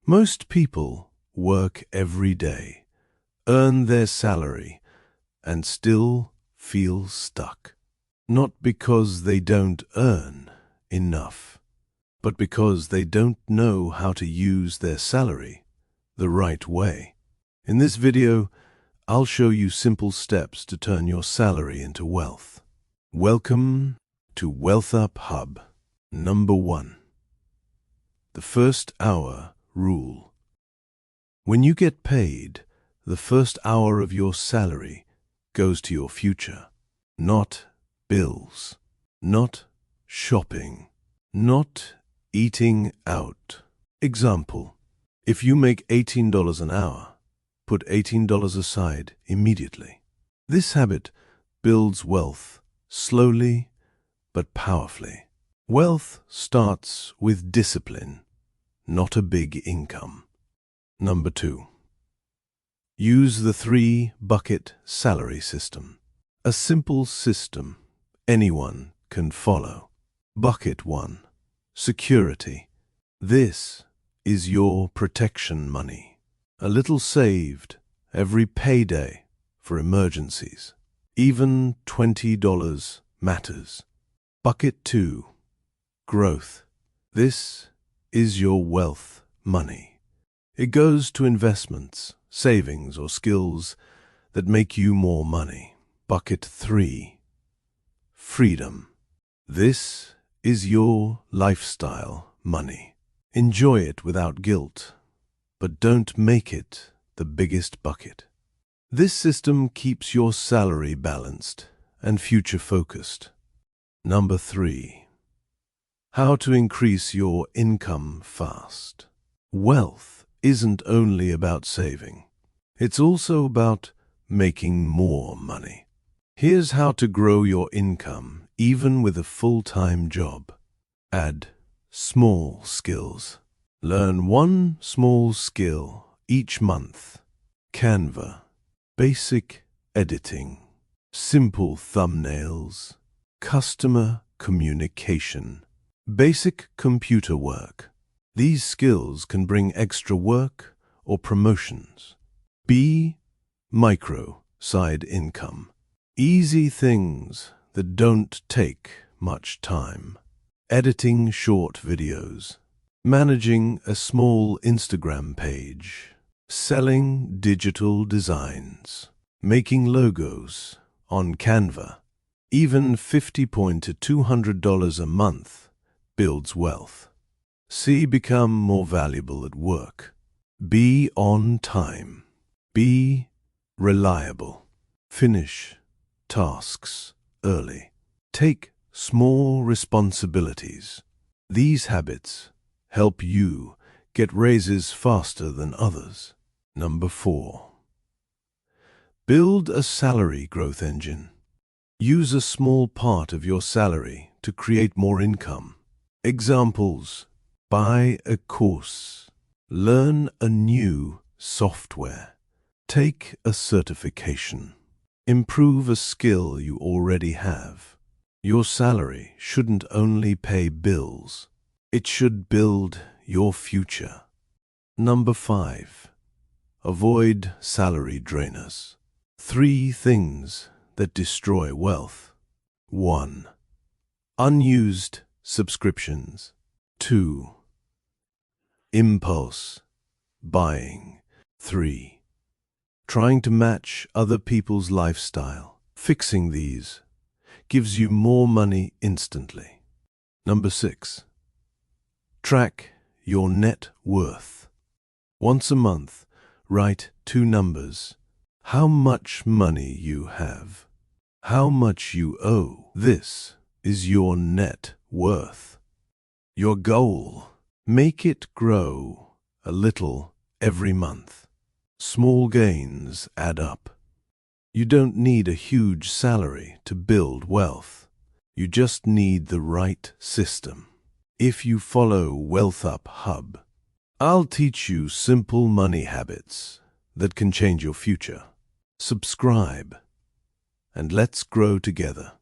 Most people work every day, earn their salary, and still feel stuck. Not because they don't earn enough, but because they don't know how to use their salary the right way. In this video, I'll show you simple steps to turn your salary into wealth. Welcome to Wealth Up Hub. Number 1. The first hour rule. When you get paid, the first hour of your salary goes to your future, not bills, not shopping, not eating out. Example, if you make $18 an hour, put $18 aside immediately. This habit builds wealth slowly but powerfully. Wealth starts with discipline, not a big income. Number 2. Use the 3-bucket salary system. A simple system anyone can follow. Bucket 1. Security. This is your protection money. A little saved every payday for emergencies. Even $20 matters. Bucket 2. Growth. This is your wealth money. It goes to investments, savings, or skills that make you more money. Bucket 3. Freedom. This is your lifestyle money. Enjoy it without guilt, but don't make it the biggest bucket. This system keeps your salary balanced and future-focused. Number 3. How to increase your income fast. Wealth isn't only about saving. It's also about making more money. Here's how to grow your income even with a full-time job. Add small skills. Learn one small skill each month. Canva, basic editing, simple thumbnails, customer communication, basic computer work. These skills can bring extra work or promotions. B. Micro side income. Easy things that don't take much time. Editing short videos. Managing a small Instagram page. Selling digital designs. Making logos on Canva. Even $50 to $200 a month builds wealth. C. Become more valuable at work. Be on time. Be reliable. Finish tasks early. Take small responsibilities. These habits help you get raises faster than others. Number 4. Build a salary growth engine. Use a small part of your salary to create more income. Examples: buy a course, learn a new software, take a certification, improve a skill you already have. Your salary shouldn't only pay bills, it should build your future. Number 5. Avoid salary drainers. 3 things that destroy wealth. 1. Unused subscriptions. 2. Impulse buying. 3. Trying to match other people's lifestyle. Fixing these gives you more money instantly. Number 6. Track your net worth. Once a month, write 2 numbers. How much money you have. How much you owe. This is your net worth. Your goal. Make it grow a little every month. Small gains add up. You don't need a huge salary to build wealth. You just need the right system. If you follow Wealth Up Hub, I'll teach you simple money habits that can change your future. Subscribe, and let's grow together.